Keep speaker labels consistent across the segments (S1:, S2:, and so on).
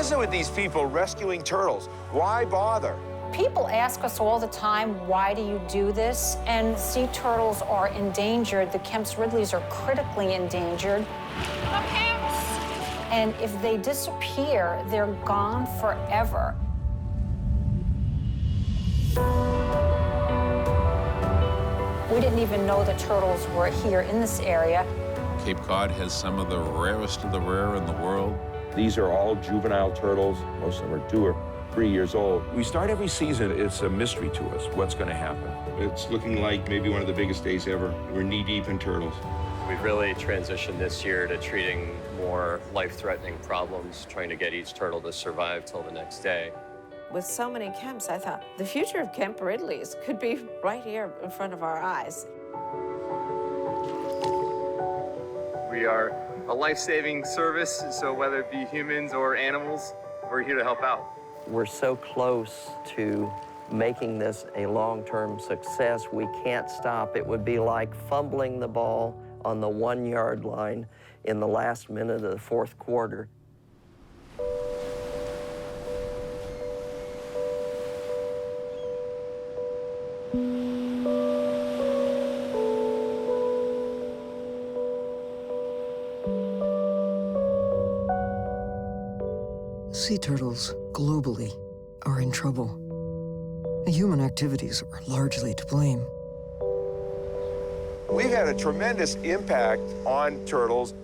S1: is it with these people rescuing turtles? Why bother?
S2: People ask us all the time, why do you do this? And sea turtles are endangered. The Kemp's Ridleys are critically endangered.
S3: The Kemps!
S2: And if they disappear, they're gone forever. We didn't even know the turtles were here in this area.
S4: Cape Cod has some of the rarest of the rare in the world.
S5: These are all juvenile turtles. Most of them are 2 or 3 years old. We start every season, it's a mystery to us what's going to happen.
S6: It's looking like maybe one of the biggest days ever. We're knee-deep in turtles.
S7: We've really transitioned this year to treating more life-threatening problems, trying to get each turtle to survive till the next day.
S8: With so many Kemps, I thought the future of Kemp Ridleys could be right here in front of our eyes.
S7: We are a life-saving service, so whether it be humans or animals, we're here to help out.
S9: We're so close to making this a long-term success, we can't stop. It would be like fumbling the ball on the 1-yard line in the last minute of the 4th quarter.
S10: Sea turtles, globally, are in trouble. Human activities are largely to blame.
S1: We've had a tremendous impact on turtles.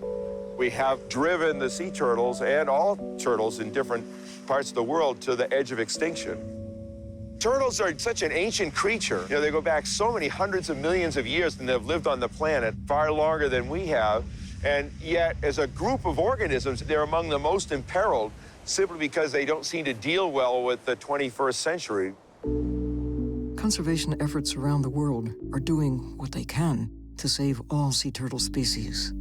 S1: We have driven the sea turtles and all turtles in different parts of the world to the edge of extinction. Turtles are such an ancient creature. You know, they go back so many hundreds of millions of years and they've lived on the planet far longer than we have. And yet, as a group of organisms, they're among the most imperiled simply because they don't seem to deal well with the 21st century.
S10: Conservation efforts around the world are doing what they can to save all sea turtle species.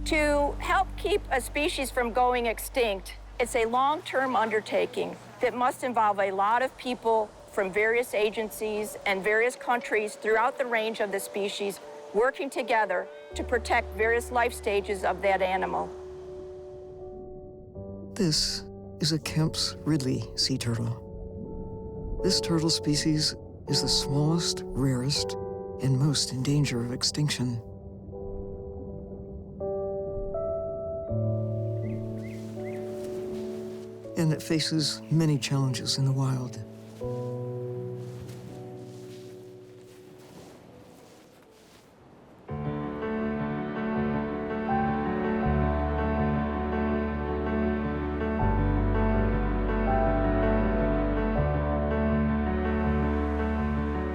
S3: To help keep a species from going extinct, it's a long-term undertaking that must involve a lot of people from various agencies and various countries throughout the range of the species working together to protect various life stages of that animal.
S10: This is a Kemp's Ridley sea turtle. This turtle species is the smallest, rarest, and most in danger of extinction. And it faces many challenges in the wild.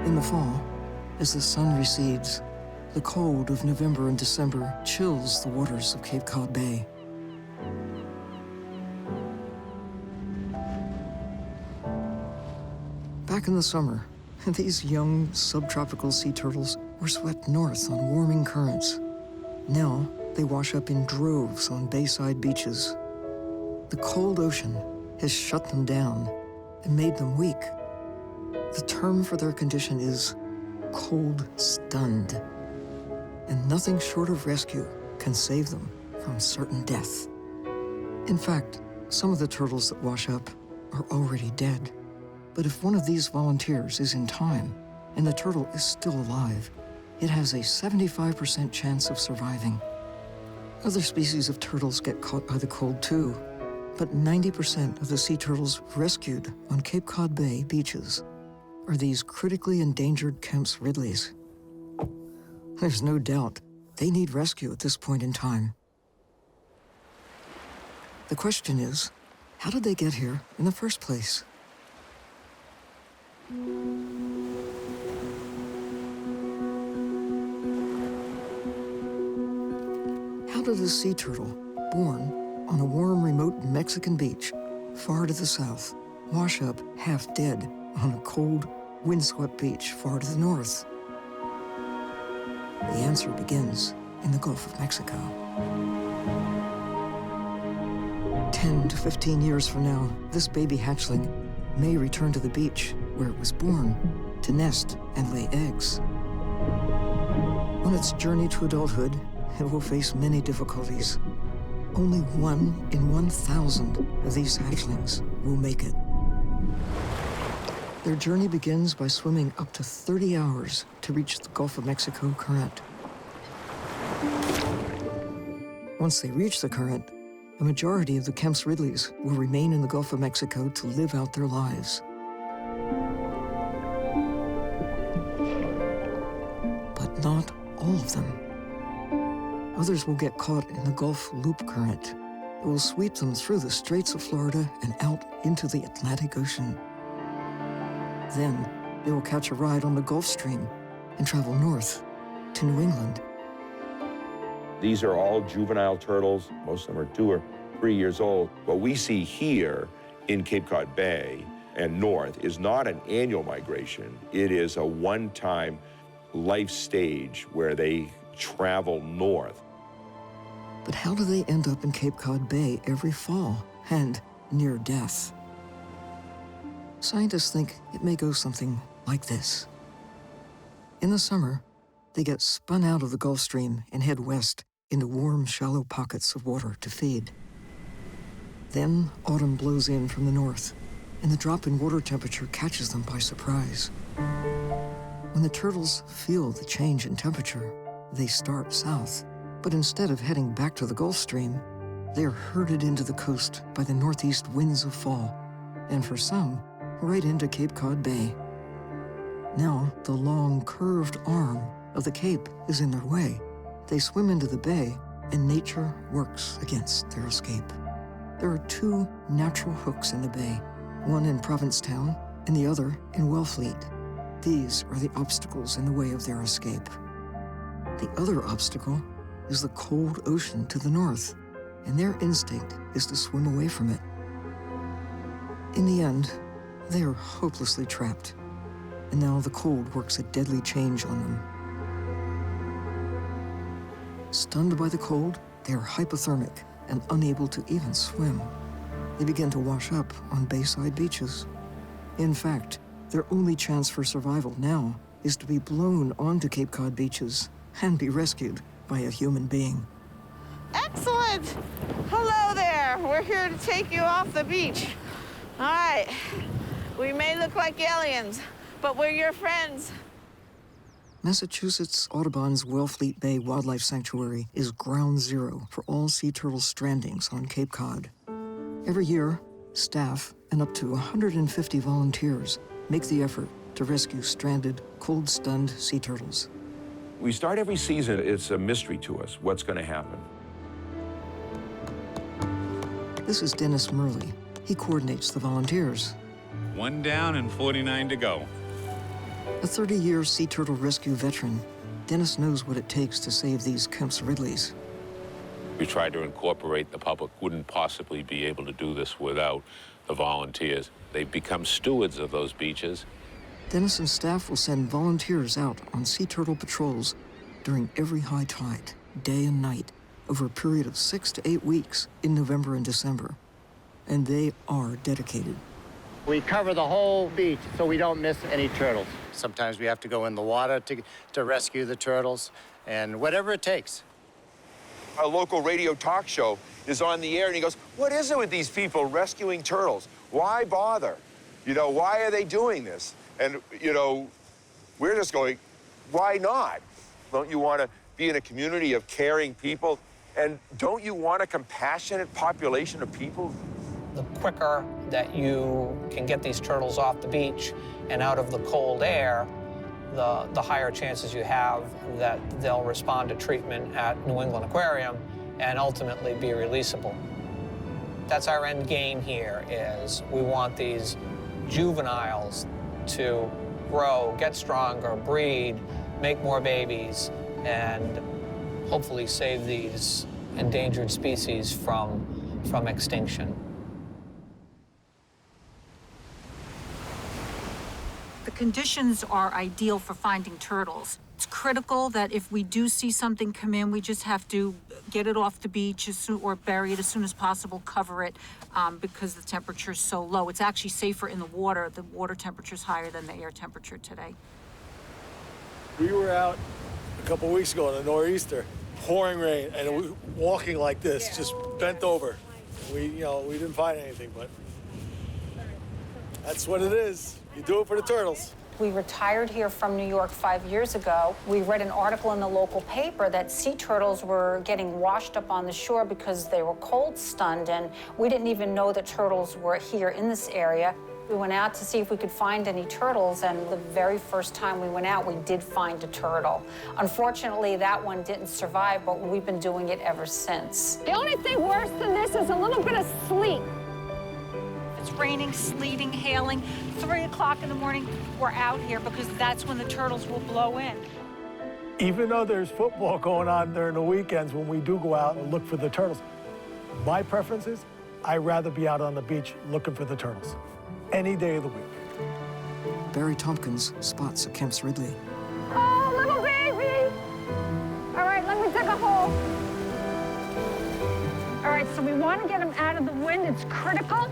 S10: In the fall, as the sun recedes, the cold of November and December chills the waters of Cape Cod Bay. Back in the summer, these young subtropical sea turtles were swept north on warming currents. Now, they wash up in droves on bayside beaches. The cold ocean has shut them down and made them weak. The term for their condition is cold-stunned, and nothing short of rescue can save them from certain death. In fact, some of the turtles that wash up are already dead. But if one of these volunteers is in time and the turtle is still alive, it has a 75% chance of surviving. Other species of turtles get caught by the cold too, but 90% of the sea turtles rescued on Cape Cod Bay beaches are these critically endangered Kemp's Ridleys. There's no doubt they need rescue at this point in time. The question is, how did they get here in the first place? How did a sea turtle, born on a warm, remote Mexican beach, far to the south, wash up half dead on a cold, windswept beach far to the north? The answer begins in the Gulf of Mexico. 10 to 15 years from now, this baby hatchling may return to the beach where it was born to nest and lay eggs. On its journey to adulthood, it will face many difficulties. only 1 in 1,000 of these hatchlings will make it. Their journey begins by swimming up to 30 hours to reach the Gulf of Mexico current. Once they reach the current, a majority of the Kemp's Ridleys will remain in the Gulf of Mexico to live out their lives. But not all of them. Others will get caught in the Gulf Loop current. It will sweep them through the Straits of Florida and out into the Atlantic Ocean. Then they will catch a ride on the Gulf Stream and travel north to New England.
S5: These are all juvenile turtles. Most of them are 2 or 3 years old. What we see here in Cape Cod Bay and north is not an annual migration. It is a one-time life stage where they travel north.
S10: But how do they end up in Cape Cod Bay every fall and near death? Scientists think it may go something like this. In the summer, they get spun out of the Gulf Stream and head west into warm, shallow pockets of water to feed. Then autumn blows in from the north, and the drop in water temperature catches them by surprise. When the turtles feel the change in temperature, they start south. But instead of heading back to the Gulf Stream, they are herded into the coast by the northeast winds of fall, and for some, right into Cape Cod Bay. Now, the long, curved arm of the Cape is in their way. They swim into the bay, and nature works against their escape. There are 2 natural hooks in the bay, one in Provincetown and the other in Wellfleet. These are the obstacles in the way of their escape. The other obstacle is the cold ocean to the north, and their instinct is to swim away from it. In the end, they are hopelessly trapped, and now the cold works a deadly change on them. Stunned by the cold, they are hypothermic and unable to even swim. They begin to wash up on bayside beaches. In fact, their only chance for survival now is to be blown onto Cape Cod beaches and be rescued by a human being.
S8: Excellent! Hello there. We're here to take you off the beach. All right. We may look like aliens, but we're your friends.
S10: Massachusetts Audubon's Wellfleet Bay Wildlife Sanctuary is ground zero for all sea turtle strandings on Cape Cod. Every year, staff and up to 150 volunteers make the effort to rescue stranded, cold-stunned sea turtles.
S5: We start every season, it's a mystery to us what's going to happen.
S10: This is Dennis Murley. He coordinates the volunteers.
S4: 1 down and 49 to go.
S10: A 30-year sea turtle rescue veteran, Dennis knows what it takes to save these Kemp's Ridleys.
S11: We tried to incorporate the public. Wouldn't possibly be able to do this without the volunteers. They've become stewards of those beaches.
S10: Dennis and staff will send volunteers out on sea turtle patrols during every high tide, day and night, over a period of 6 to 8 weeks in November and December. And they are dedicated.
S12: We cover the whole beach so we don't miss any turtles. Sometimes we have to go in the water to rescue the turtles, and whatever it takes.
S1: A local radio talk show is on the air, and he goes, "What is it with these people rescuing turtles? Why bother? You know, why are they doing this?" And, you know, we're just going, why not? Don't you want to be in a community of caring people? And don't you want a compassionate population of people?
S13: The quicker that you can get these turtles off the beach and out of the cold air, the higher chances you have that they'll respond to treatment at New England Aquarium and ultimately be releasable. That's our end game here, is we want these juveniles to grow, get stronger, breed, make more babies, and hopefully save these endangered species from extinction.
S2: The conditions are ideal for finding turtles. It's critical that if we do see something come in, we just have to get it off the beach or bury it as soon as possible, cover it, because the temperature is so low. It's actually safer in the water. The water temperature is higher than the air temperature today.
S14: We were out a couple weeks ago on a nor'easter, pouring rain, and we walking like this, just bent over. We didn't find anything, but that's what it is. You do it for the turtles.
S2: We retired here from New York 5 years ago. We read an article in the local paper that sea turtles were getting washed up on the shore because they were cold stunned, and we didn't even know that turtles were here in this area. We went out to see if we could find any turtles, and the very first time we went out, we did find a turtle. Unfortunately, that one didn't survive, but we've been doing it ever since.
S15: The only thing worse than this is a little bit of sleet.
S2: It's raining, sleeting, hailing. 3 o'clock in the morning, we're out here because that's when the turtles will blow in.
S14: Even though there's football going on during the weekends when we do go out and look for the turtles, my preference is I'd rather be out on the beach looking for the turtles any day of the week.
S10: Barry Tompkins spots a Kemp's Ridley.
S15: Oh, little baby! All right, let me dig a hole. All right, so we want to get him out of the wind. It's critical.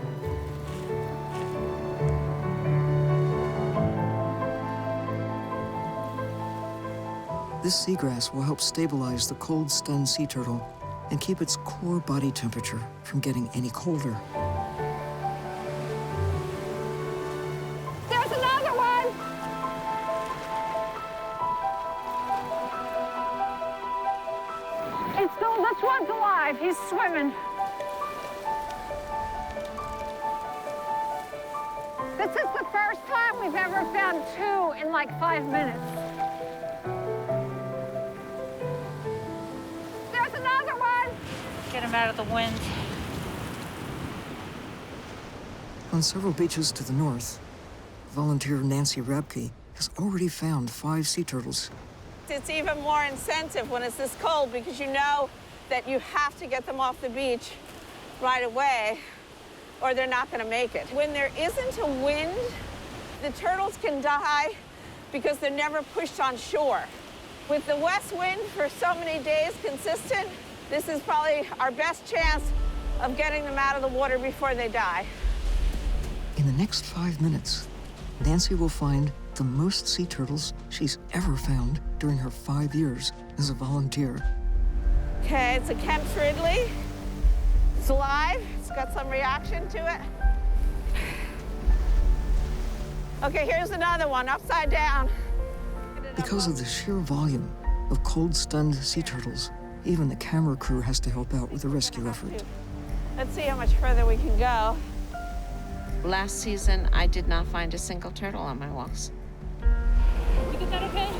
S10: This seagrass will help stabilize the cold-stunned sea turtle and keep its core body temperature from getting any colder.
S15: There's another one! This one's alive. He's swimming. This is the first time we've ever found 2 in like 5 minutes. There's another one!
S2: Get him out of the wind.
S10: On several beaches to the north, volunteer Nancy Rabke has already found 5 sea turtles.
S8: It's even more incentive when it's this cold because you know that you have to get them off the beach right away or they're not going to make it. When there isn't a wind, the turtles can die because they're never pushed on shore. With the west wind for so many days consistent, this is probably our best chance of getting them out of the water before they die.
S10: In the next 5 minutes, Nancy will find the most sea turtles she's ever found during her 5 years as a volunteer.
S8: Okay, it's a Kemp's Ridley. It's alive. It's got some reaction to it. Okay, here's another one, upside down.
S10: Because of the sheer volume of cold-stunned sea turtles, even the camera crew has to help out with the rescue effort.
S8: Let's see how much further we can go.
S16: Last season, I did not find a single turtle on my walks.
S15: You get that okay?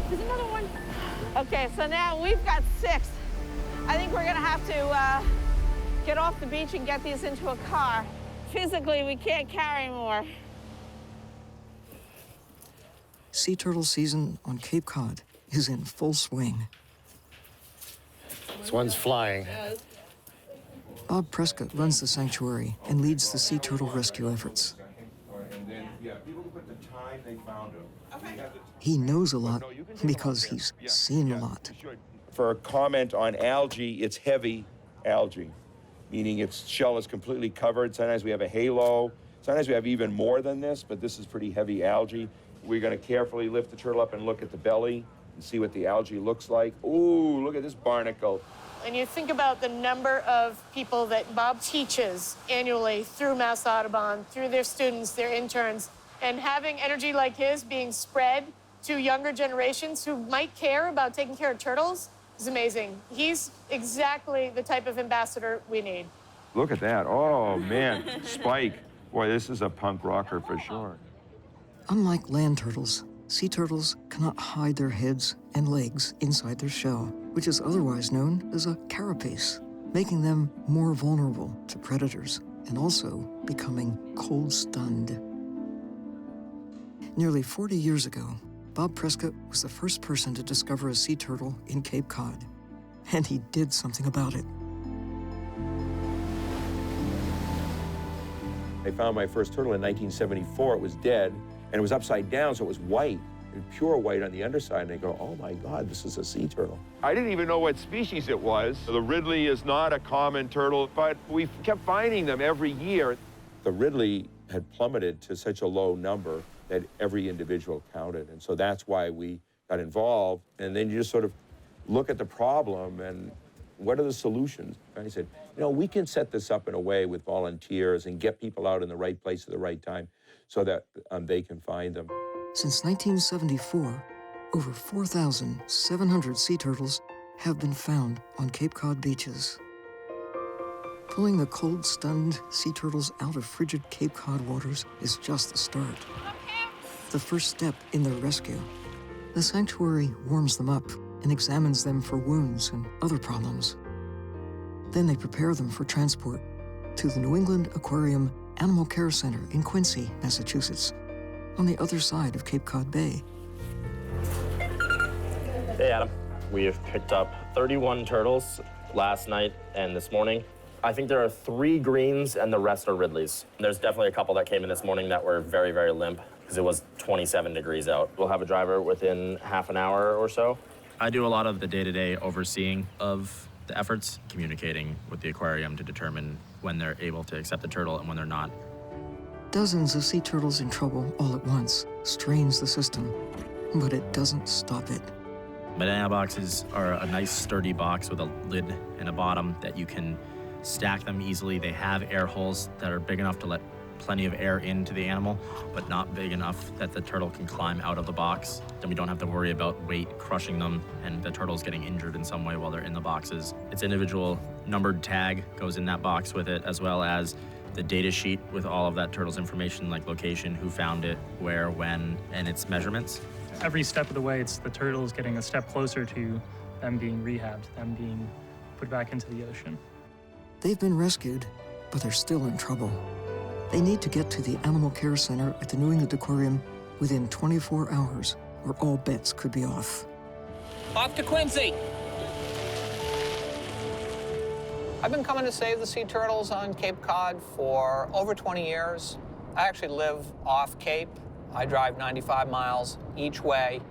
S15: There's another one.
S8: Okay, so now we've got 6. I think we're gonna have to get off the beach and get these into a car. Physically, we can't carry more.
S10: Sea turtle season on Cape Cod is in full swing.
S12: This one's flying.
S10: Bob Prescott runs the sanctuary and leads the sea turtle rescue efforts. He knows a lot because he's seen a lot.
S5: For a comment on algae, it's heavy algae, meaning its shell is completely covered. Sometimes we have a halo. Sometimes we have even more than this, but this is pretty heavy algae. We're going to carefully lift the turtle up and look at the belly and see what the algae looks like. Ooh, look at this barnacle.
S17: And you think about the number of people that Bob teaches annually through Mass Audubon, through their students, their interns, and having energy like his being spread to younger generations who might care about taking care of turtles is amazing. He's exactly the type of ambassador we need.
S5: Look at that. Oh, man. Spike. Boy, this is a punk rocker for sure.
S10: Unlike land turtles, sea turtles cannot hide their heads and legs inside their shell, which is otherwise known as a carapace, making them more vulnerable to predators and also becoming cold-stunned. Nearly 40 years ago, Bob Prescott was the first person to discover a sea turtle in Cape Cod, and he did something about it.
S5: I found my first turtle in 1974. It was dead, and it was upside down, so it was white, pure white on the underside. And I go, oh my God, this is a sea turtle. I didn't even know what species it was. The Ridley is not a common turtle, but we kept finding them every year. The Ridley had plummeted to such a low number that every individual counted. And so that's why we got involved, and then you just sort of look at the problem and what are the solutions? And I said, you know, we can set this up in a way with volunteers and get people out in the right place at the right time so that they can find them.
S10: Since 1974, over 4,700 sea turtles have been found on Cape Cod beaches. Pulling the cold-stunned sea turtles out of frigid Cape Cod waters is just the start. The first step in their rescue. The sanctuary warms them up and examines them for wounds and other problems. Then they prepare them for transport to the New England Aquarium Animal Care Center in Quincy, Massachusetts, on the other side of Cape Cod Bay.
S18: Hey, Adam. We have picked up 31 turtles last night and this morning. I think there are 3 greens and the rest are Ridleys. There's definitely a couple that came in this morning that were very, very limp because it was 27 degrees out. We'll have a driver within half an hour or so.
S19: I do a lot of the day-to-day overseeing of the efforts, communicating with the aquarium to determine when they're able to accept the turtle and when they're not.
S10: Dozens of sea turtles in trouble all at once strains the system, but it doesn't stop it.
S19: Banana boxes are a nice sturdy box with a lid and a bottom that you can stack them easily. They have air holes that are big enough to let plenty of air into the animal, but not big enough that the turtle can climb out of the box. Then we don't have to worry about weight crushing them and the turtles getting injured in some way while they're in the boxes. Its individual numbered tag goes in that box with it, as well as the data sheet with all of that turtle's information, like location, who found it, where, when, and its measurements.
S20: Every step of the way, it's the turtles getting a step closer to them being rehabbed, them being put back into the ocean.
S10: They've been rescued, but they're still in trouble. They need to get to the Animal Care Center at the New England Aquarium within 24 hours, or all bets could be off.
S13: Off to Quincy. I've been coming to save the sea turtles on Cape Cod for over 20 years. I actually live off Cape. I drive 95 miles each way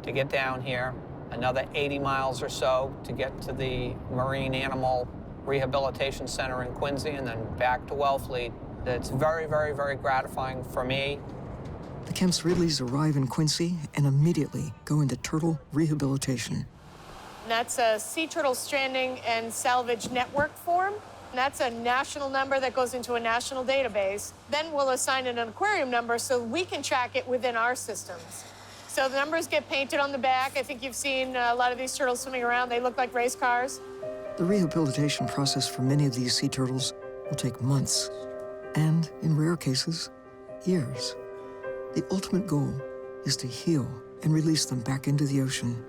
S13: to get down here, another 80 miles or so to get to the Marine Animal Rehabilitation Center in Quincy, and then back to Wellfleet. It's very, very, very gratifying for me.
S10: The Kemp's Ridleys arrive in Quincy and immediately go into turtle rehabilitation.
S17: And that's a Sea Turtle Stranding and Salvage Network form. And that's a national number that goes into a national database. Then we'll assign it an aquarium number so we can track it within our systems. So the numbers get painted on the back. I think you've seen a lot of these turtles swimming around. They look like race cars.
S10: The rehabilitation process for many of these sea turtles will take months, and in rare cases, years. The ultimate goal is to heal and release them back into the ocean.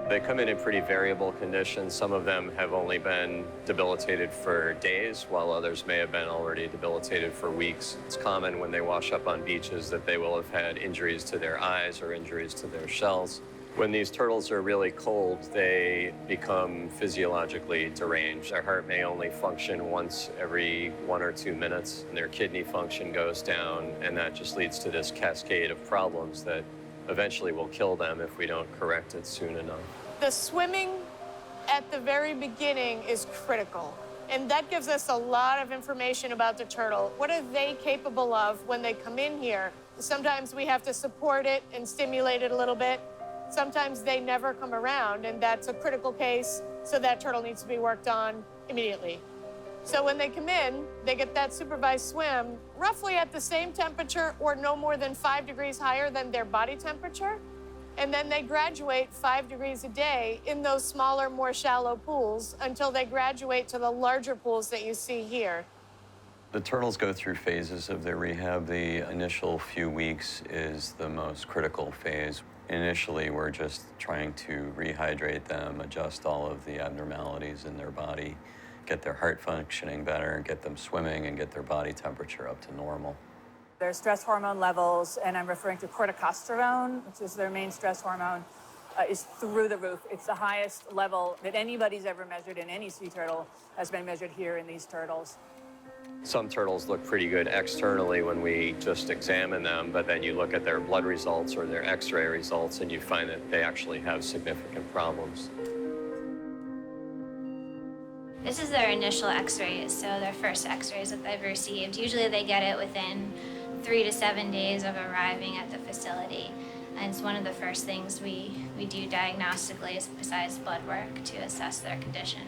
S7: They come in pretty variable conditions. Some of them have only been debilitated for days, while others may have been already debilitated for weeks. It's common when they wash up on beaches that they will have had injuries to their eyes or injuries to their shells. When these turtles are really cold, they become physiologically deranged. Their heart may only function once every 1 or 2 minutes, and their kidney function goes down, and that just leads to this cascade of problems that eventually will kill them if we don't correct it soon enough.
S17: The swimming at the very beginning is critical, and that gives us a lot of information about the turtle. What are they capable of when they come in here? Sometimes we have to support it and stimulate it a little bit. Sometimes they never come around, and that's a critical case, so that turtle needs to be worked on immediately. So when they come in, they get that supervised swim roughly at the same temperature or no more than 5 degrees higher than their body temperature. And then they graduate 5 degrees a day in those smaller, more shallow pools until they graduate to the larger pools that you see here.
S7: The turtles go through phases of their rehab. The initial few weeks is the most critical phase. Initially, we're just trying to rehydrate them, adjust all of the abnormalities in their body, get their heart functioning better, get them swimming, and get their body temperature up to normal.
S21: Their stress hormone levels, and I'm referring to corticosterone, which is their main stress hormone, is through the roof. It's the highest level that anybody's ever measured in any sea turtle has been measured here in these turtles.
S7: Some turtles look pretty good externally when we just examine them, but then you look at their blood results or their x-ray results and you find that they actually have significant problems.
S22: This is their initial x-rays, so their first x-rays that they've received. Usually they get it within 3 to 7 days of arriving at the facility. And it's one of the first things we do diagnostically besides blood work to assess their condition.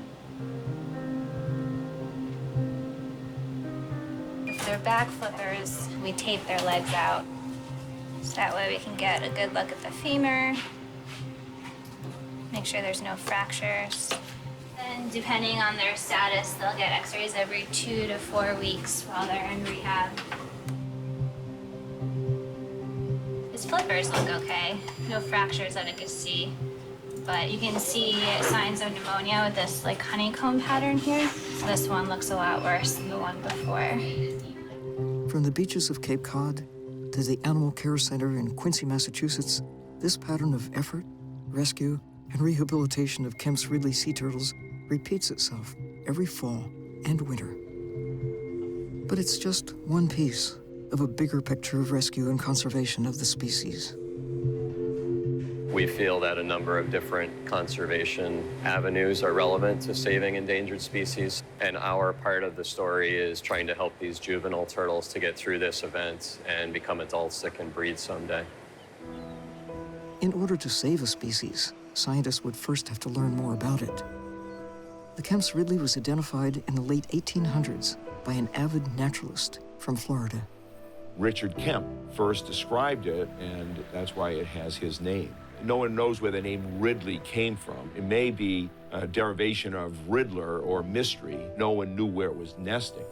S22: If they're back flippers, we tape their legs out. So that way we can get a good look at the femur, make sure there's no fractures. And depending on their status, they'll get x-rays every 2 to 4 weeks while they're in rehab. His flippers look okay, no fractures that I could see. But you can see signs of pneumonia with this like honeycomb pattern here. So this one looks a lot worse than the one before.
S10: From the beaches of Cape Cod to the Animal Care Center in Quincy, Massachusetts, this pattern of effort, rescue, and rehabilitation of Kemp's Ridley sea turtles repeats itself every fall and winter. But it's just one piece of a bigger picture of rescue and conservation of the species.
S7: We feel that a number of different conservation avenues are relevant to saving endangered species, and our part of the story is trying to help these juvenile turtles to get through this event and become adults that can breed someday.
S10: In order to save a species, scientists would first have to learn more about it. The Kemp's Ridley was identified in the late 1800s by an avid naturalist from Florida.
S5: Richard Kemp first described it, and that's why it has his name. No one knows where the name Ridley came from. It may be a derivation of Riddler or mystery. No one knew where it was nesting.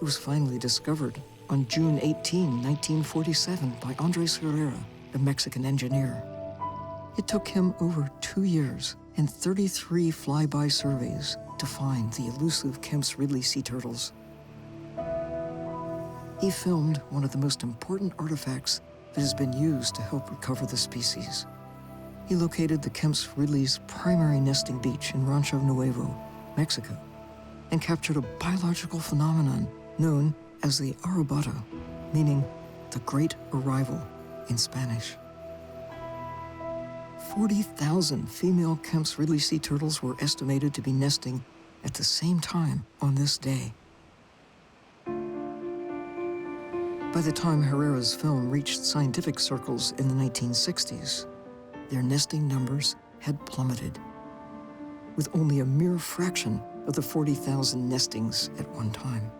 S10: It was finally discovered on June 18, 1947 by Andres Herrera, a Mexican engineer. It took him over 2 years and 33 flyby surveys to find the elusive Kemp's Ridley sea turtles. He filmed one of the most important artifacts that has been used to help recover the species. He located the Kemp's Ridley's primary nesting beach in Rancho Nuevo, Mexico, and captured a biological phenomenon known as the arrobado, meaning the Great Arrival in Spanish. 40,000 female Kemp's Ridley sea turtles were estimated to be nesting at the same time on this day. By the time Herrera's film reached scientific circles in the 1960s, their nesting numbers had plummeted, with only a mere fraction of the 40,000 nestings at one time.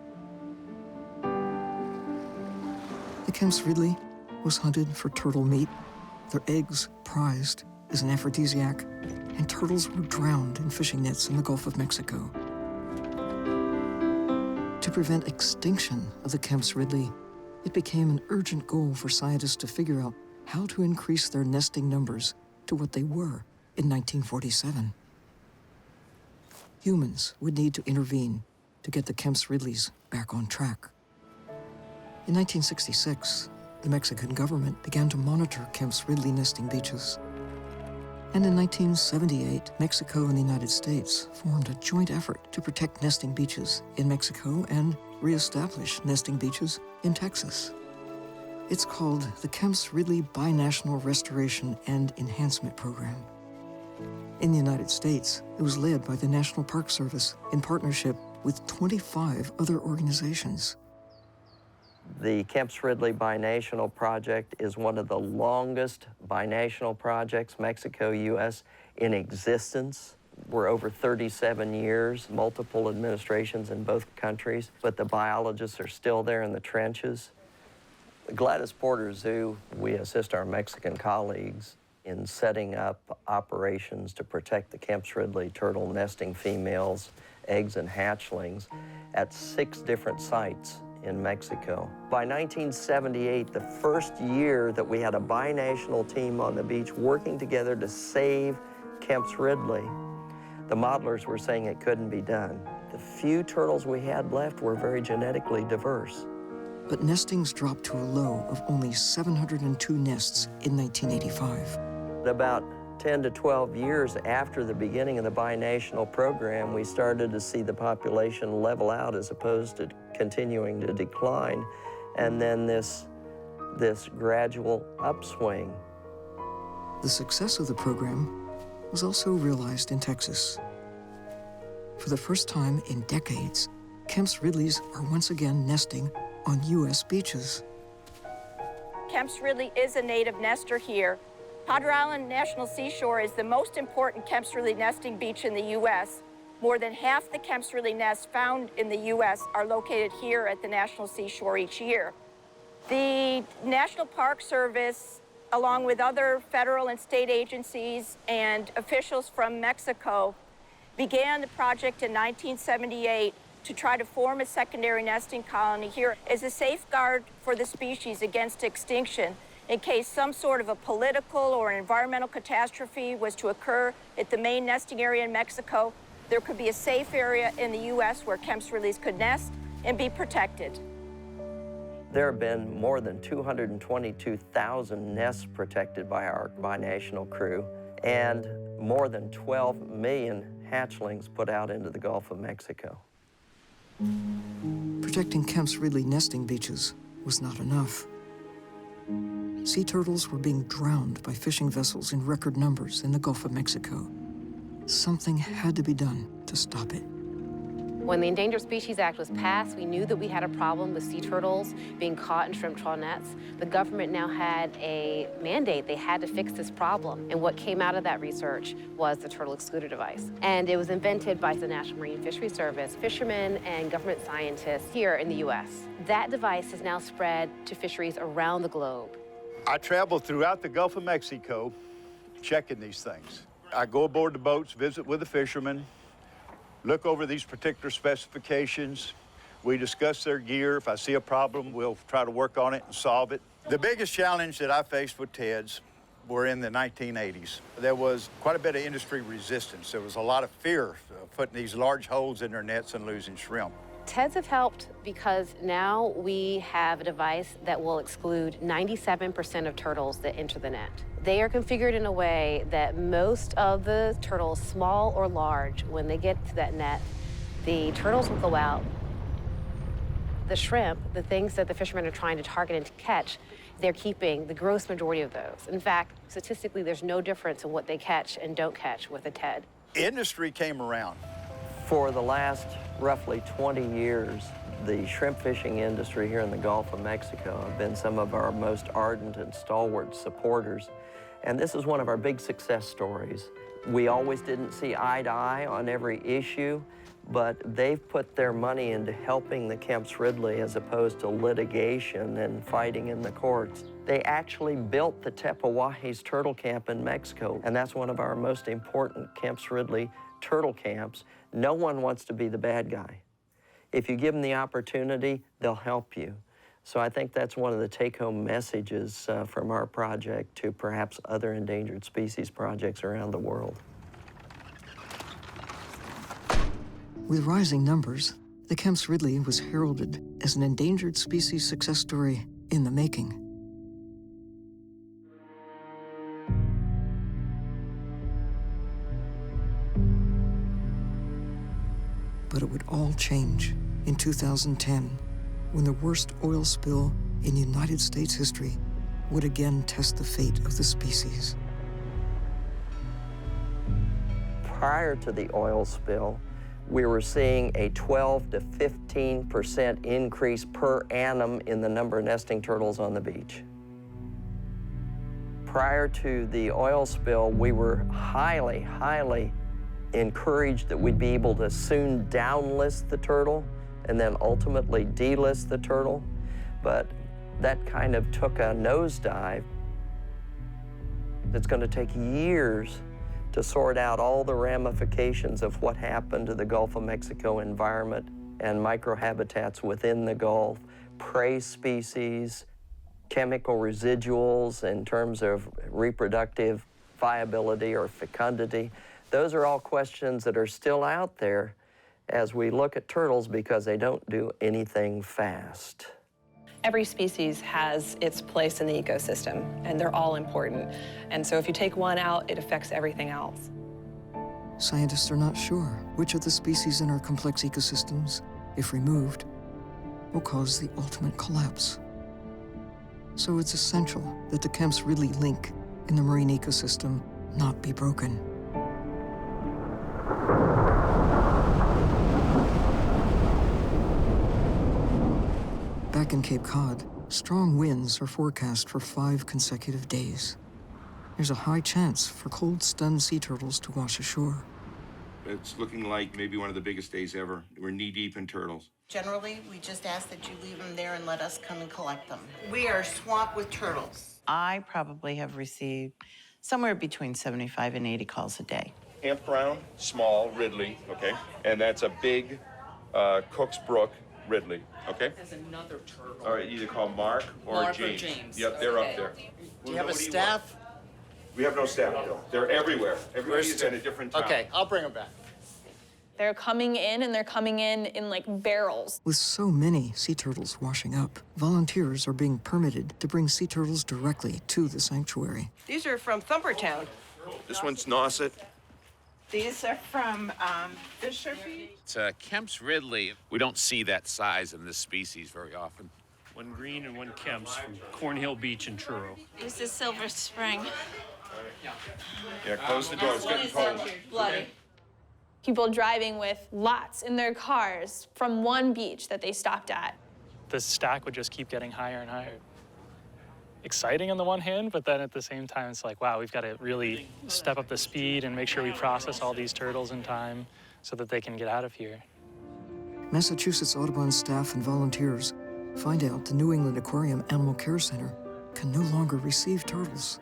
S10: The Kemp's Ridley was hunted for turtle meat, their eggs prized as an aphrodisiac, and turtles were drowned in fishing nets in the Gulf of Mexico. To prevent extinction of the Kemp's Ridley, it became an urgent goal for scientists to figure out how to increase their nesting numbers to what they were in 1947. Humans would need to intervene to get the Kemp's Ridleys back on track. In 1966, the Mexican government began to monitor Kemp's Ridley nesting beaches. And in 1978, Mexico and the United States formed a joint effort to protect nesting beaches in Mexico and reestablish nesting beaches in Texas. It's called the Kemp's Ridley Binational Restoration and Enhancement Program. In the United States, it was led by the National Park Service in partnership with 25 other organizations.
S6: The Kemp's Ridley Binational Project is one of the longest binational projects, Mexico-U.S., in existence. We're over 37 years, multiple administrations in both countries, but the biologists are still there in the trenches. Gladys Porter Zoo, we assist our Mexican colleagues in setting up operations to protect the Kemp's Ridley turtle nesting females, eggs, and hatchlings at 6 different sites in Mexico. By 1978, the first year that we had a binational team on the beach working together to save Kemp's Ridley, the modelers were saying it couldn't be done. The few turtles we had left were very genetically diverse.
S10: But nestings dropped to a low of only 702 nests in 1985.
S6: About 10 to 12 years after the beginning of the binational program, we started to see the population level out as opposed to continuing to decline, and then this gradual upswing.
S10: The success of the program was also realized in Texas. For the first time in decades, Kemp's Ridleys are once again nesting on U.S. beaches.
S3: Kemp's Ridley is a native nester here. Potter Island National Seashore is the most important Kemp's Ridley nesting beach in the U.S. More than half the Kemp's Ridley nests found in the U.S. are located here at the National Seashore each year. The National Park Service, along with other federal and state agencies and officials from Mexico, began the project in 1978 to try to form a secondary nesting colony here as a safeguard for the species against extinction in case some sort of a political or environmental catastrophe was to occur at the main nesting area in Mexico. There could be a safe area in the U.S. where Kemp's Ridleys could nest and be protected.
S6: There have been more than 222,000 nests protected by our binational crew and more than 12 million hatchlings put out into the Gulf of Mexico.
S10: Protecting Kemp's Ridley nesting beaches was not enough. Sea turtles were being drowned by fishing vessels in record numbers in the Gulf of Mexico. Something had to be done to stop it.
S9: When the Endangered Species Act was passed, we knew that we had a problem with sea turtles being caught in shrimp trawl nets. The government now had a mandate. They had to fix this problem. And what came out of that research was the turtle excluder device. And it was invented by the National Marine Fisheries Service, fishermen and government scientists here in the U.S. That device has now spread to fisheries around the globe.
S23: I travel throughout the Gulf of Mexico checking these things. I go aboard the boats, visit with the fishermen, look over these particular specifications. We discuss their gear. If I see a problem, we'll try to work on it and solve it. The biggest challenge that I faced with TEDs were in the 1980s. There was quite a bit of industry resistance. There was a lot of fear of putting these large holes in their nets and losing shrimp.
S9: TEDs have helped because now we have a device that will exclude 97% of turtles that enter the net. They are configured in a way that most of the turtles, small or large, when they get to that net, the turtles will go out. The shrimp, the things that the fishermen are trying to target and to catch, they're keeping the gross majority of those. In fact, statistically, there's no difference in what they catch and don't catch with a TED.
S23: Industry came around.
S6: For the last roughly 20 years, the shrimp fishing industry here in the Gulf of Mexico have been some of our most ardent and stalwart supporters. And this is one of our big success stories. We always didn't see eye to eye on every issue, but they've put their money into helping the Kemp's Ridley as opposed to litigation and fighting in the courts. They actually built the Tepehuajes turtle camp in Mexico, and that's one of our most important Kemp's Ridley turtle camps. No one wants to be the bad guy. If you give them the opportunity, they'll help you. So I think that's one of the take-home messages from our project to perhaps other endangered species projects around the world.
S10: With rising numbers, the Kemp's Ridley was heralded as an endangered species success story in the making. But it would all change in 2010, when the worst oil spill in United States history would again test the fate of the species.
S6: Prior to the oil spill, we were seeing a 12 to 15% increase per annum in the number of nesting turtles on the beach. Prior to the oil spill, we were highly encouraged that we'd be able to soon downlist the turtle and then ultimately delist the turtle, but that kind of took a nosedive. It's going to take years to sort out all the ramifications of what happened to the Gulf of Mexico environment and microhabitats within the Gulf, prey species, chemical residuals in terms of reproductive viability or fecundity. Those are all questions that are still out there as we look at turtles because they don't do anything fast.
S24: Every species has its place in the ecosystem, and they're all important. And so if you take one out, it affects everything else.
S10: Scientists are not sure which of the species in our complex ecosystems, if removed, will cause the ultimate collapse. So it's essential that the Kemp's Ridley link in the marine ecosystem not be broken. Back in Cape Cod, Strong winds are forecast for 5 consecutive days. There's a high chance for cold-stunned sea turtles to wash ashore.
S5: It's looking like maybe one of the biggest days ever. We're knee-deep in turtles.
S1: Generally, we just ask that you leave them there and let us come and collect them. We are swamped with turtles. I probably have received somewhere between 75 and 80 calls a day.
S5: Campground, small, Ridley, okay? And that's a big Cooks Brook, Ridley, okay?
S4: There's another turtle.
S5: All right, either call Mark or James. Yep, they're up there.
S12: Do you have a staff?
S5: We have no staff, Bill. They're everywhere. Everybody's at a different time.
S12: Okay, I'll bring them back.
S11: They're coming in, and they're coming in like barrels.
S10: With so many sea turtles washing up, volunteers are being permitted to bring sea turtles directly to the sanctuary.
S8: These are from Thumpertown.
S5: This one's Nauset.
S1: These are from Fisher Beach.
S14: It's Kemp's Ridley. We don't see that size in this species very often.
S25: One green and one Kemp's from Cornhill Beach and Truro.
S16: This is Silver Spring.
S5: Yeah, close the door. It's getting cold.
S11: Bloody. People driving with lots in their cars from one beach that they stopped at.
S20: The stack would just keep getting higher and higher. Exciting on the one hand, but then at the same time, it's like, wow, we've got to really step up the speed and make sure we process all these turtles in time so that they can get out of here.
S10: Massachusetts Audubon staff and volunteers find out the New England Aquarium Animal Care Center can no longer receive turtles.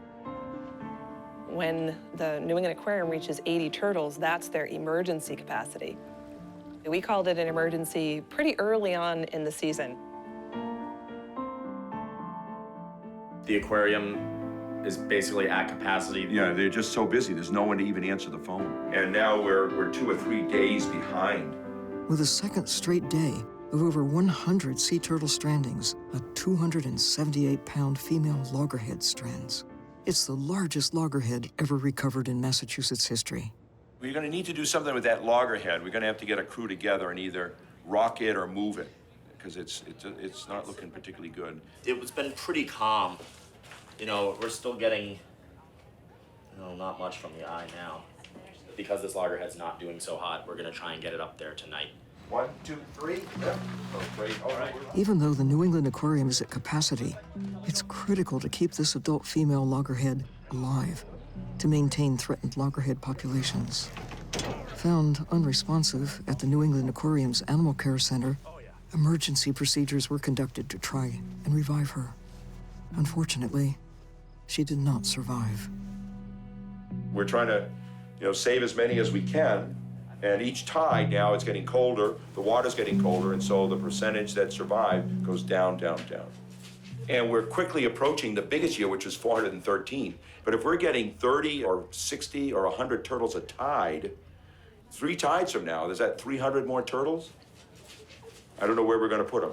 S24: When the New England Aquarium reaches 80 turtles, that's their emergency capacity. We called it an emergency pretty early on in the season.
S18: The aquarium is basically at capacity.
S5: Yeah, they're just so busy. There's no one to even answer the phone. And now we're 2 or 3 days behind.
S10: With a second straight day of over 100 sea turtle strandings, a 278-pound female loggerhead strands. It's the largest loggerhead ever recovered in Massachusetts history.
S5: We're going to need to do something with that loggerhead. We're going to have to get a crew together and either rock it or move it, because it's not looking particularly good.
S18: It's been pretty calm. You know, we're still getting, you know, not much from the eye now. Because this loggerhead's not doing so hot, we're going to try and get it up there tonight.
S5: 1, 2, 3. Yep. Oh, great. All right.
S10: Even though the New England Aquarium is at capacity, it's critical to keep this adult female loggerhead alive to maintain threatened loggerhead populations. Found unresponsive at the New England Aquarium's Animal Care Center, emergency procedures were conducted to try and revive her. Unfortunately, she did not survive.
S5: We're trying to, save as many as we can. And each tide now, it's getting colder, the water's getting colder, and so the percentage that survive goes down, down, down. And we're quickly approaching the biggest year, which was 413. But if we're getting 30 or 60 or 100 turtles a tide, 3 tides from now, is that 300 more turtles? I don't know where we're going to put them.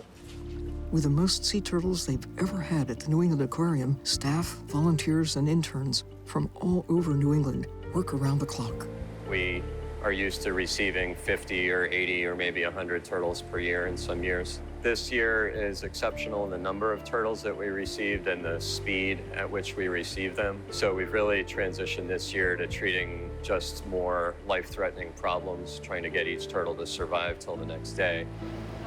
S10: With the most sea turtles they've ever had at the New England Aquarium, staff, volunteers, and interns from all over New England work around the clock.
S7: We are used to receiving 50 or 80 or maybe 100 turtles per year in some years. This year is exceptional in the number of turtles that we received and the speed at which we receive them. So we've really transitioned this year to treating just more life-threatening problems, trying to get each turtle to survive till the next day.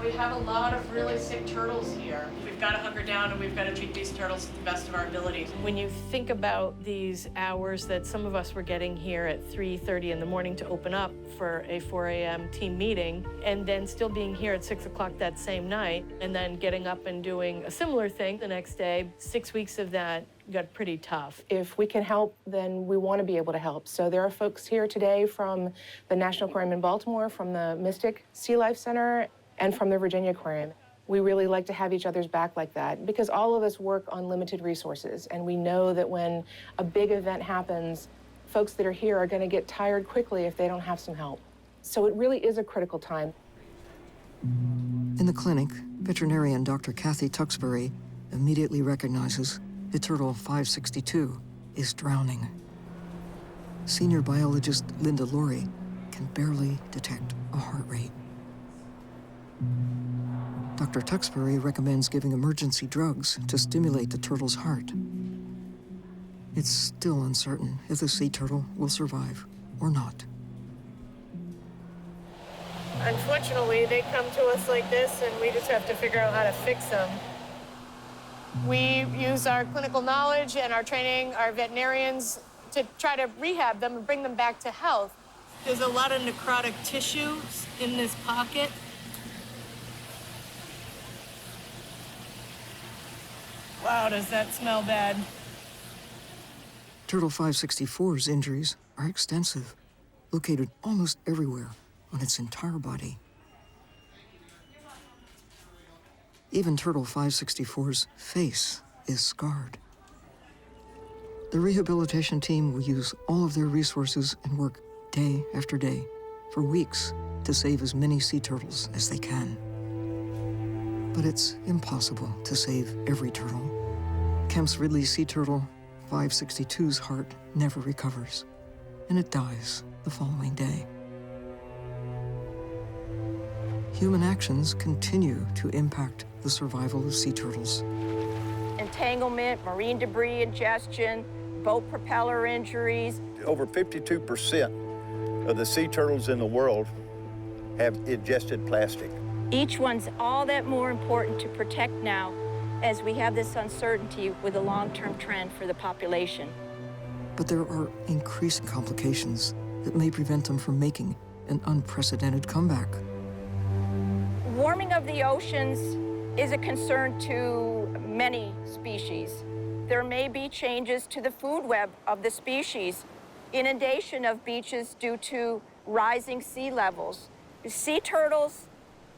S17: We have a lot of really sick turtles here. We've got to hunker down and we've got to treat these turtles to the best of our abilities. When you think about these hours that some of us were getting here at 3:30 in the morning to open up for a 4 a.m. team meeting, and then still being here at 6 o'clock that same night, and then getting up and doing a similar thing the next day, 6 weeks of that got pretty tough.
S24: If we can help, then we want to be able to help. So there are folks here today from the National Aquarium in Baltimore, from the Mystic Sea Life Center, and from the Virginia Aquarium. We really like to have each other's back like that because all of us work on limited resources, and we know that when a big event happens, folks that are here are going to get tired quickly if they don't have some help. So it really is a critical time.
S10: In the clinic, veterinarian Dr. Kathy Tuxbury immediately recognizes the turtle 562 is drowning. Senior biologist Linda Laurie can barely detect a heart rate. Dr. Tuxbury recommends giving emergency drugs to stimulate the turtle's heart. It's still uncertain if the sea turtle will survive or not.
S17: Unfortunately, they come to us like this and we just have to figure out how to fix them. We use our clinical knowledge and our training, our veterinarians, to try to rehab them and bring them back to health.
S2: There's a lot of necrotic tissue in this pocket. Wow, does that smell bad?
S10: Turtle 564's injuries are extensive, located almost everywhere on its entire body. Even Turtle 564's face is scarred. The rehabilitation team will use all of their resources and work day after day for weeks to save as many sea turtles as they can. But it's impossible to save every turtle. Kemp's Ridley sea turtle 562's heart never recovers, and it dies the following day. Human actions continue to impact the survival of sea turtles.
S3: Entanglement, marine debris ingestion, boat propeller injuries.
S23: Over 52% of the sea turtles in the world have ingested plastic.
S3: Each one's all that more important to protect now as we have this uncertainty with a long-term trend for the population.
S10: But there are increasing complications that may prevent them from making an unprecedented comeback.
S3: Warming of the oceans is a concern to many species. There may be changes to the food web of the species, inundation of beaches due to rising sea levels. Sea turtles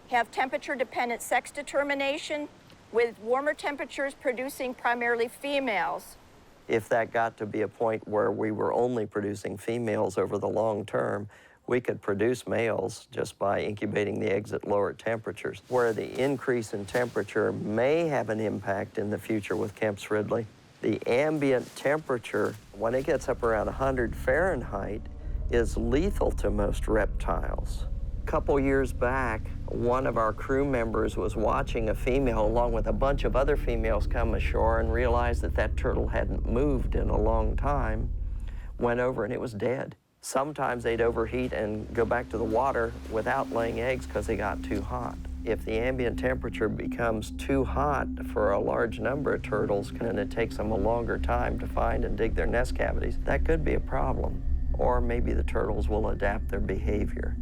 S3: have temperature-dependent sex determination, with warmer temperatures producing primarily females.
S6: If that got to be a point where we were only producing females over the long term, we could produce males just by incubating the eggs at lower temperatures. Where the increase in temperature may have an impact in the future with Kemp's Ridley, the ambient temperature, when it gets up around 100 Fahrenheit, is lethal to most reptiles. A couple years back, one of our crew members was watching a female along with a bunch of other females come ashore and realized that that turtle hadn't moved in a long time, went over and it was dead. Sometimes they'd overheat and go back to the water without laying eggs because they got too hot. If the ambient temperature becomes too hot for a large number of turtles and it takes them a longer time to find and dig their nest cavities, that could be a problem. Or maybe the turtles will adapt their behavior.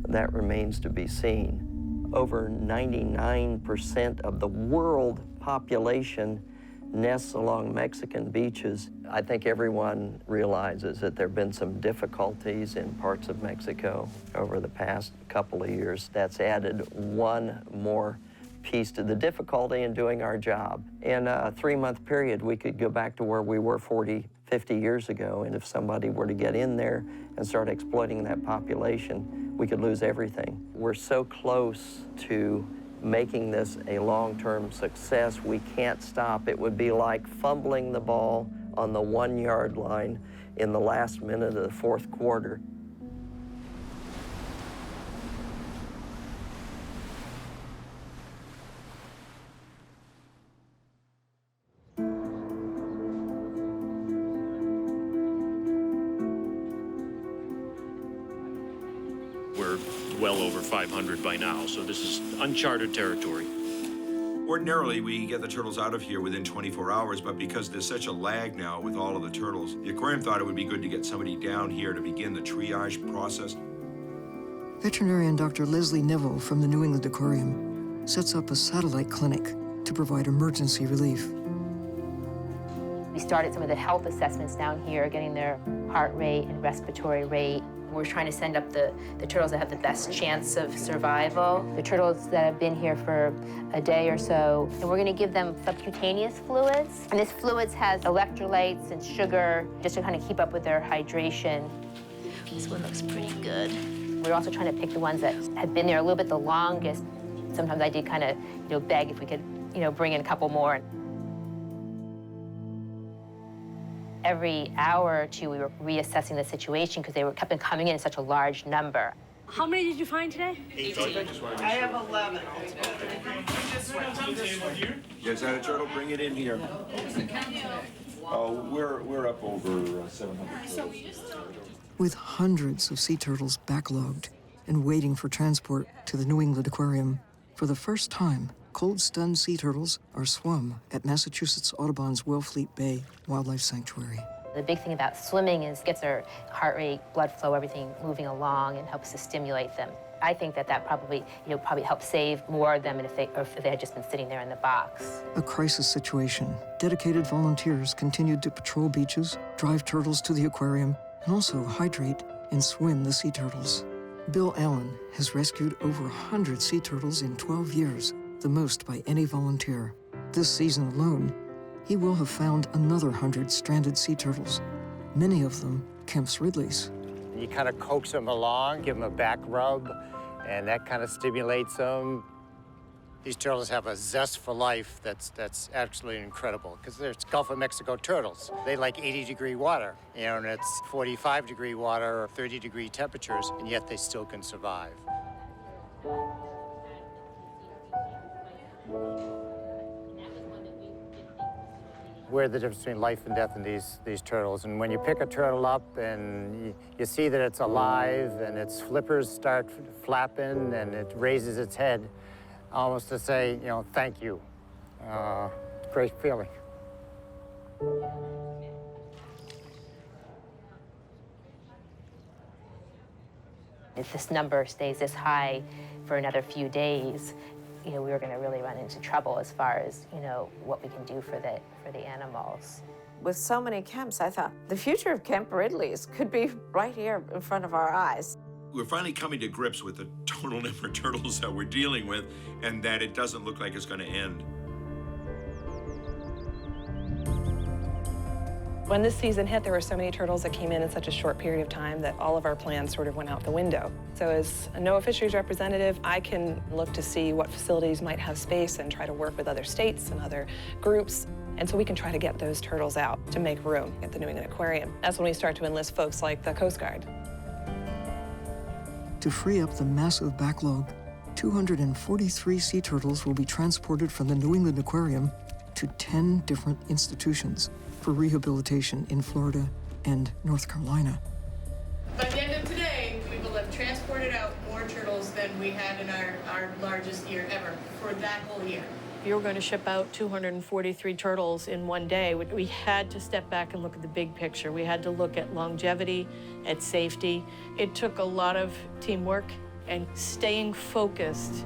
S6: That remains to be seen. Over 99% of the world population nests along Mexican beaches. I think everyone realizes that there have been some difficulties in parts of Mexico over the past couple of years. That's added one more piece to the difficulty in doing our job. In a 3-month period, we could go back to where we were 40, 50 years ago, and if somebody were to get in there and start exploiting that population, we could lose everything. We're so close to making this a long-term success, we can't stop. It would be like fumbling the ball on the 1-yard line in the last minute of the fourth quarter.
S25: We're well over 500 by now, so this is uncharted territory.
S5: Ordinarily, we get the turtles out of here within 24 hours, but because there's such a lag now with all of the turtles, the aquarium thought it would be good to get somebody down here to begin the triage process.
S10: Veterinarian Dr. Leslie Neville from the New England Aquarium sets up a satellite clinic to provide emergency relief.
S9: We started some of the health assessments down here, getting their heart rate and respiratory rate. We're trying to send up the turtles that have the best chance of survival. The turtles that have been here for a day or so, and we're gonna give them subcutaneous fluids. And this fluids has electrolytes and sugar, just to kind of keep up with their hydration. This one looks pretty good. We're also trying to pick the ones that have been there a little bit the longest. Sometimes I did kind of, beg if we could, bring in a couple more. Every hour or two, we were reassessing the situation because they kept coming in such a large number.
S2: How many did you find today?
S1: 18. I have 11.
S5: Yeah, is that a turtle? Bring it in here. We're up over 700 turtles.
S10: With hundreds of sea turtles backlogged and waiting for transport to the New England Aquarium, for the first time, cold-stunned sea turtles are swum at Massachusetts Audubon's Wellfleet Bay Wildlife Sanctuary.
S9: The big thing about swimming is gets their heart rate, blood flow, everything moving along and helps to stimulate them. I think that probably helps save more of them if they had just been sitting there in the box.
S10: A crisis situation. Dedicated volunteers continued to patrol beaches, drive turtles to the aquarium, and also hydrate and swim the sea turtles. Bill Allen has rescued over 100 sea turtles in 12 years, the most by any volunteer. This season alone, he will have found another 100 stranded sea turtles, many of them Kemp's Ridleys.
S12: You kind of coax them along, give them a back rub, and that kind of stimulates them. These turtles have a zest for life that's absolutely incredible, because they're Gulf of Mexico turtles. They like 80-degree water, and it's 45-degree water or 30-degree temperatures, and yet they still can survive. We're the difference between life and death in these turtles. And when you pick a turtle up and you see that it's alive and its flippers start flapping and it raises its head, almost to say, thank you. It's a great feeling.
S9: If this number stays this high for another few days, we're going to really run into trouble as far as, what we can do for the animals.
S16: With so many Kemps, I thought the future of Kemp Ridleys could be right here in front of our eyes.
S5: We're finally coming to grips with the total number of turtles that we're dealing with, and that it doesn't look like it's going to end.
S24: When this season hit, there were so many turtles that came in such a short period of time that all of our plans sort of went out the window. So as a NOAA Fisheries representative, I can look to see what facilities might have space and try to work with other states and other groups. And so we can try to get those turtles out to make room at the New England Aquarium. That's when we start to enlist folks like the Coast Guard.
S10: To free up the massive backlog, 243 sea turtles will be transported from the New England Aquarium to 10 different institutions for rehabilitation in Florida and North Carolina.
S17: By the end of today, we will have transported out more turtles than we had in our largest year ever for that whole year.
S2: If you were going to ship out 243 turtles in one day, we had to step back and look at the big picture. We had to look at longevity, at safety. It took a lot of teamwork and staying focused.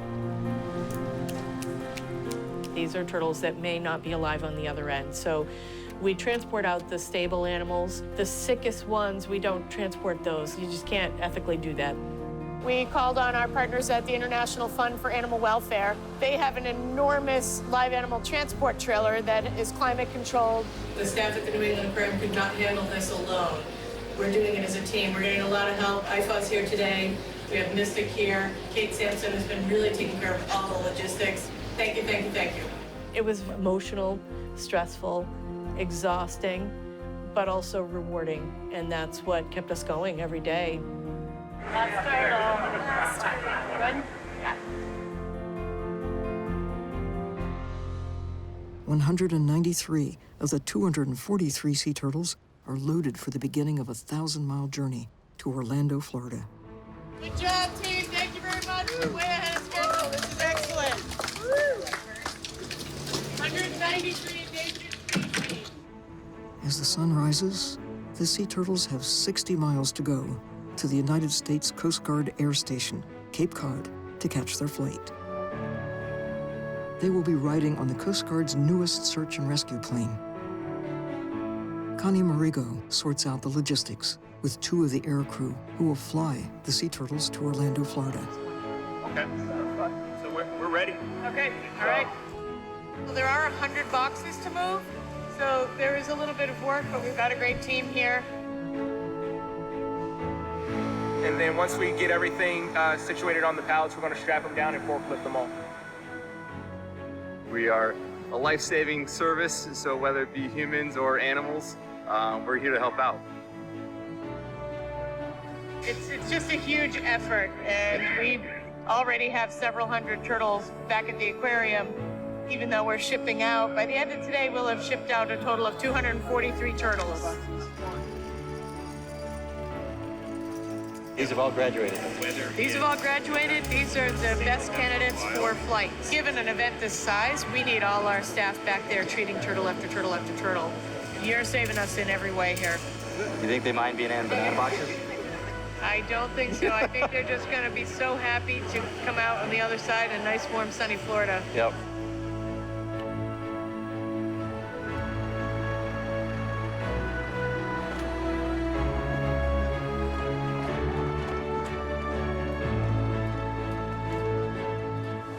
S2: These are turtles that may not be alive on the other end. So we transport out the stable animals. The sickest ones, we don't transport those. You just can't ethically do that.
S17: We called on our partners at the International Fund for Animal Welfare. They have an enormous live animal transport trailer that is climate controlled.
S8: The staff at the New England Aquarium could not handle this alone. We're doing it as a team. We're getting a lot of help. IFA's here today. We have Mystic here. Kate Sampson has been really taking care of all the logistics. Thank you, thank you, thank you.
S2: It was emotional, stressful, exhausting, but also rewarding. And that's what kept us going every day.
S17: Last turtle. Good? Yeah.
S10: 193 of the 243 sea turtles are loaded for the beginning of a 1,000-mile journey to Orlando, Florida.
S17: Good job, team. Thank you very much. We're way ahead of schedule. This is excellent. 193 endangered species.
S10: As the sun rises, the sea turtles have 60 miles to go to the United States Coast Guard Air Station, Cape Cod, to catch their flight. They will be riding on the Coast Guard's newest search and rescue plane. Connie Marigo sorts out the logistics with 2 of the air crew who will fly the sea turtles to Orlando, Florida.
S4: Okay, so we're ready.
S17: Okay, all right. Well, there are 100 boxes to move, so there is a little bit of work, but we've got a great team here.
S4: And then once we get everything situated on the pallets, we're going to strap them down and forklift them all. We are a life-saving service, so whether it be humans or animals, we're here to help out.
S17: It's just a huge effort, and we already have several hundred turtles back at the aquarium, even though we're shipping out. By the end of today, we'll have shipped out a total of 243 turtles.
S13: These have all graduated.
S17: These have all graduated. These are the best candidates for flight. Given an event this size, we need all our staff back there treating turtle after turtle after turtle. You're saving us in every way here.
S13: You think they mind being in banana boxes?
S17: I don't think so. I think they're just going to be so happy to come out on the other side in nice, warm, sunny Florida.
S13: Yep.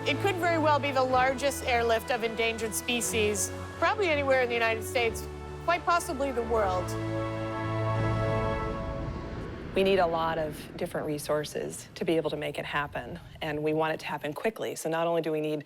S17: It could very well be the largest airlift of endangered species, probably anywhere in the United States, quite possibly the world.
S24: We need a lot of different resources to be able to make it happen, and we want it to happen quickly. So not only do we need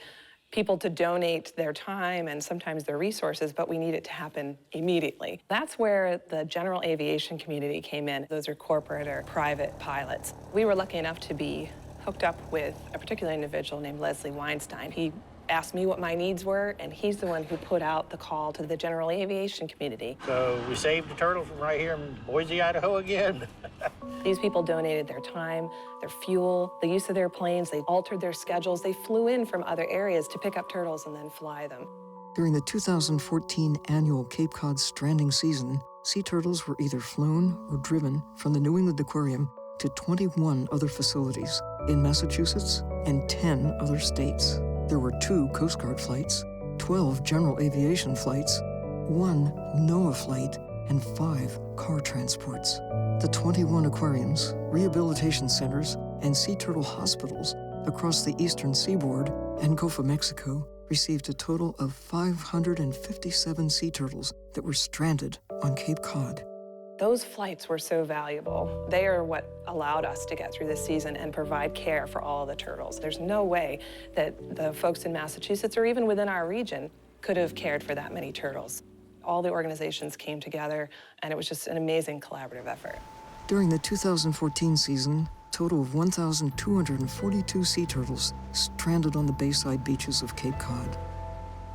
S24: people to donate their time and sometimes their resources, but we need it to happen immediately. That's where the general aviation community came in. Those are corporate or private pilots. We were lucky enough to be hooked up with a particular individual named Leslie Weinstein. He asked me what my needs were, and he's the one who put out the call to the general aviation community.
S15: So we saved the turtle from right here in Boise, Idaho again.
S24: These people donated their time, their fuel, the use of their planes. They altered their schedules. They flew in from other areas to pick up turtles and then fly them.
S10: During the 2014 annual Cape Cod stranding season, sea turtles were either flown or driven from the New England Aquarium to 21 other facilities in Massachusetts and 10 other states. There were 2 Coast Guard flights, 12 general aviation flights, 1 NOAA flight, and 5 car transports. The 21 aquariums, rehabilitation centers, and sea turtle hospitals across the eastern seaboard and Gulf of Mexico received a total of 557 sea turtles that were stranded on Cape Cod.
S24: Those flights were so valuable. They are what allowed us to get through this season and provide care for all the turtles. There's no way that the folks in Massachusetts or even within our region could have cared for that many turtles. All the organizations came together, and it was just an amazing collaborative effort.
S10: During the 2014 season, a total of 1,242 sea turtles stranded on the bayside beaches of Cape Cod,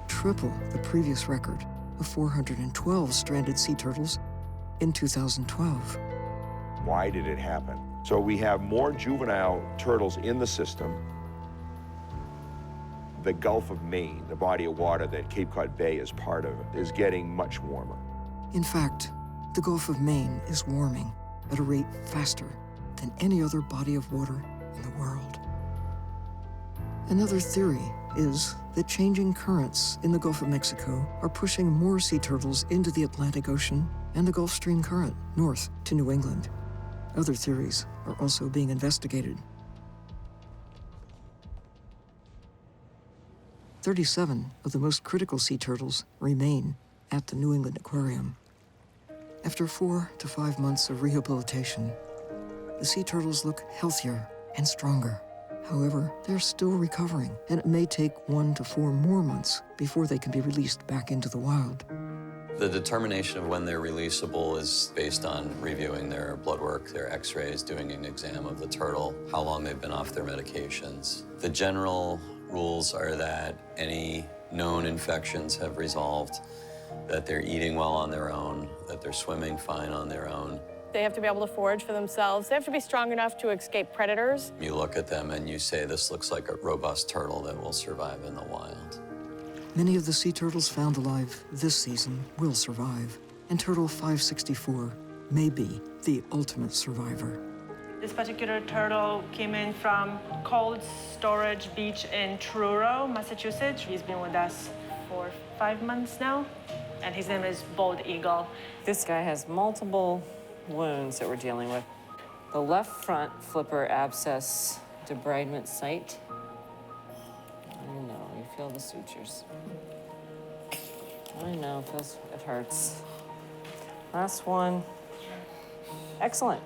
S10: triple the previous record of 412 stranded sea turtles in 2012.
S5: Why did it happen? So we have more juvenile turtles in the system. The Gulf of Maine, the body of water that Cape Cod Bay is part of, is getting much warmer.
S10: In fact, the Gulf of Maine is warming at a rate faster than any other body of water in the world. Another theory is that changing currents in the Gulf of Mexico are pushing more sea turtles into the Atlantic Ocean and the Gulf Stream current north to New England. Other theories are also being investigated. 37 of the most critical sea turtles remain at the New England Aquarium. After 4 to 5 months of rehabilitation, the sea turtles look healthier and stronger. However, they're still recovering, and it may take 1 to 4 more months before they can be released back into the wild.
S7: The determination of when they're releasable is based on reviewing their blood work, their x-rays, doing an exam of the turtle, how long they've been off their medications. The general rules are that any known infections have resolved, that they're eating well on their own, that they're swimming fine on their own.
S2: They have to be able to forage for themselves. They have to be strong enough to escape predators.
S7: You look at them and you say, this looks like a robust turtle that will survive in the wild.
S10: Many of the sea turtles found alive this season will survive, and Turtle 564 may be the ultimate survivor.
S19: This particular turtle came in from Cold Storage Beach in Truro, Massachusetts. He's been with us for 5 months now, and his name is Bald Eagle.
S21: This guy has multiple wounds that we're dealing with. The left front flipper abscess debridement site. I know, you feel the sutures. I know, it hurts. Last one. Excellent.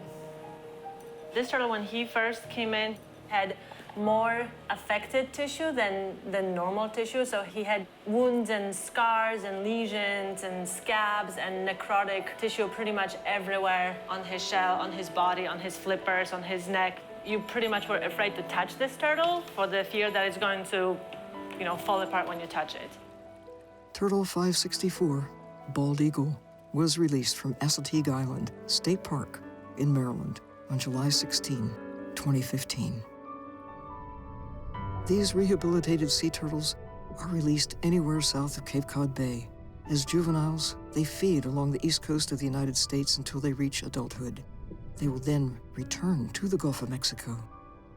S19: This turtle, when he first came in, had more affected tissue than normal tissue. So he had wounds and scars and lesions and scabs and necrotic tissue pretty much everywhere on his shell, on his body, on his flippers, on his neck. You pretty much were afraid to touch this turtle for the fear that it's going to, fall apart when you touch it.
S10: Turtle 564, Bald Eagle, was released from Assateague Island State Park in Maryland on July 16, 2015. These rehabilitated sea turtles are released anywhere south of Cape Cod Bay. As juveniles, they feed along the east coast of the United States until they reach adulthood. They will then return to the Gulf of Mexico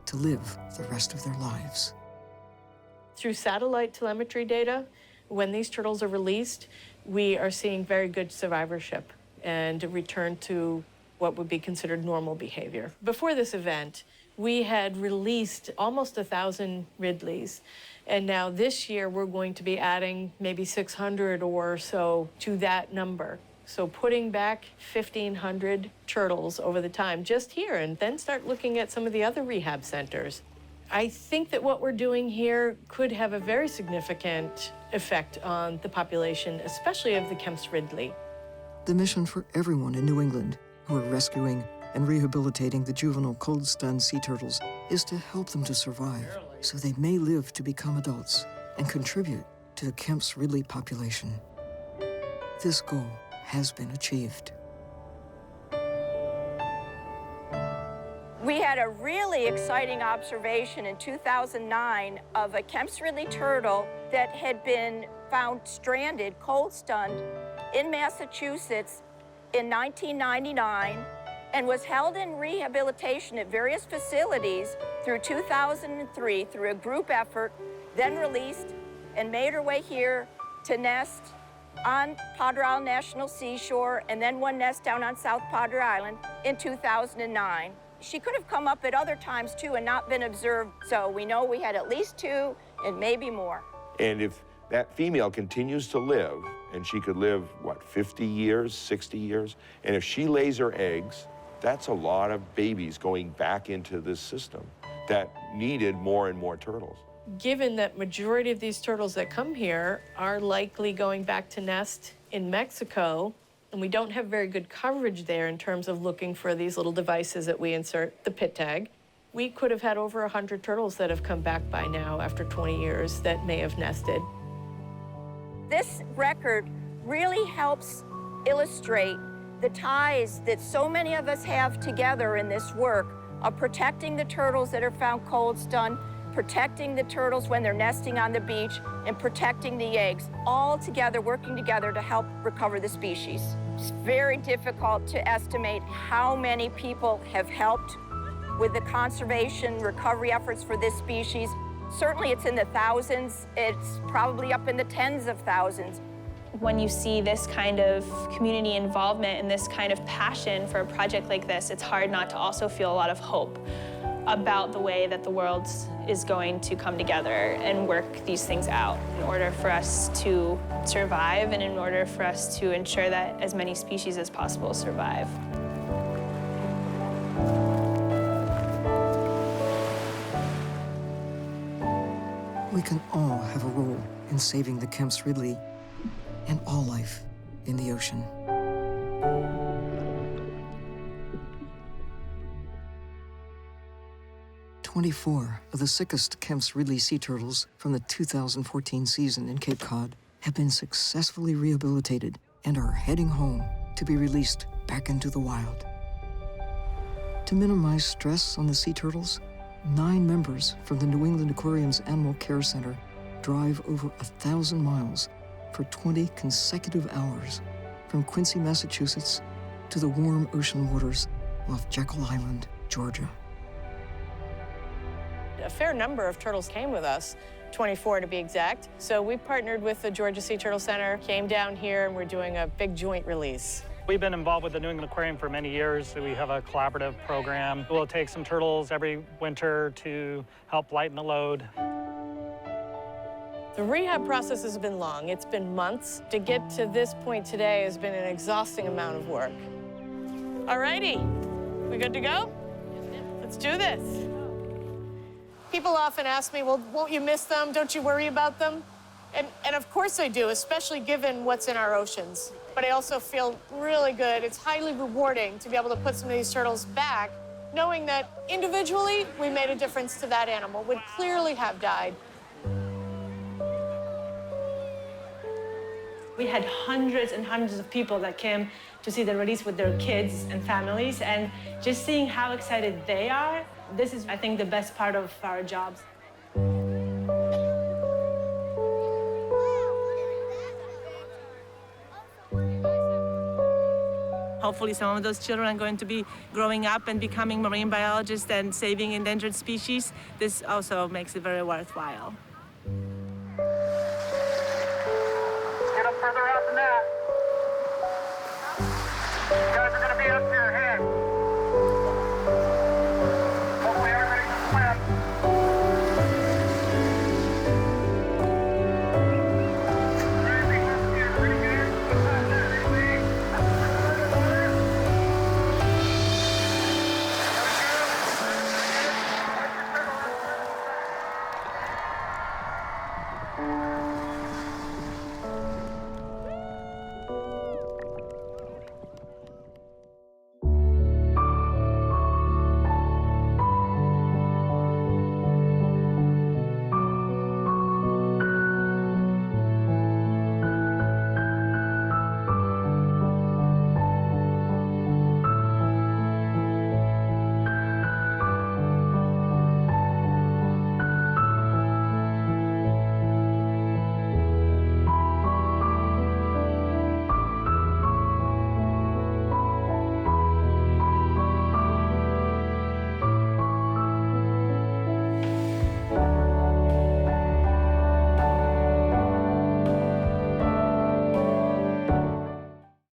S10: to live the rest of their lives.
S2: Through satellite telemetry data, when these turtles are released, we are seeing very good survivorship and a return to what would be considered normal behavior. Before this event, we had released almost 1,000 Ridleys, and now this year we're going to be adding maybe 600 or so to that number. So putting back 1,500 turtles over the time just here, and then start looking at some of the other rehab centers. I think that what we're doing here could have a very significant effect on the population, especially of the Kemp's Ridley.
S10: The mission for everyone in New England who are rescuing and rehabilitating the juvenile cold-stunned sea turtles is to help them to survive so they may live to become adults and contribute to the Kemp's Ridley population. This goal has been achieved.
S3: We had a really exciting observation in 2009 of a Kemp's Ridley turtle that had been found stranded, cold-stunned, in Massachusetts in 1999 and was held in rehabilitation at various facilities through 2003 through a group effort, then released and made her way here to nest on Padre Island National Seashore, and then one nest down on South Padre Island in 2009. She could have come up at other times too and not been observed, so we know we had at least 2 and maybe more.
S5: And if that female continues to live, and she could live, what, 50 years, 60 years? And if she lays her eggs, that's a lot of babies going back into this system that needed more and more turtles.
S2: Given that majority of these turtles that come here are likely going back to nest in Mexico, and we don't have very good coverage there in terms of looking for these little devices that we insert, the pit tag, we could have had over 100 turtles that have come back by now after 20 years that may have nested.
S3: This record really helps illustrate the ties that so many of us have together in this work of protecting the turtles that are found cold stunned, protecting the turtles when they're nesting on the beach, and protecting the eggs, all together, working together to help recover the species. It's very difficult to estimate how many people have helped with the conservation recovery efforts for this species. Certainly it's in the thousands, it's probably up in the tens of thousands.
S11: When you see this kind of community involvement and this kind of passion for a project like this, it's hard not to also feel a lot of hope about the way that the world is going to come together and work these things out in order for us to survive and in order for us to ensure that as many species as possible survive.
S10: We can all have a role in saving the Kemp's Ridley and all life in the ocean. "24 of the sickest Kemp's Ridley sea turtles from the 2014 season in Cape Cod have been successfully rehabilitated and are heading home to be released back into the wild. To minimize stress on the sea turtles, 9 members from the New England Aquarium's Animal Care Center drive over 1,000 miles for 20 consecutive hours from Quincy, Massachusetts to the warm ocean waters off Jekyll Island, Georgia.
S2: A fair number of turtles came with us, 24 to be exact. So we partnered with the Georgia Sea Turtle Center, came down here, and we're doing a big joint release.
S15: We've been involved with the New England Aquarium for many years. We have a collaborative program. We'll take some turtles every winter to help lighten the load.
S2: The rehab process has been long. It's been months. To get to this point today has been an exhausting amount of work. All righty, we good to go? Let's do this.
S17: People often ask me, well, won't you miss them? Don't you worry about them? And of course I do, especially given what's in our oceans. But I also feel really good. It's highly rewarding to be able to put some of these turtles back, knowing that individually we made a difference to that animal, would clearly have died.
S19: We had hundreds and hundreds of people that came to see the release with their kids and families, and just seeing how excited they are, this is, I think, the best part of our jobs. Hopefully some of those children are going to be growing up and becoming marine biologists and saving endangered species. This also makes it very worthwhile.
S14: Get up further out than that.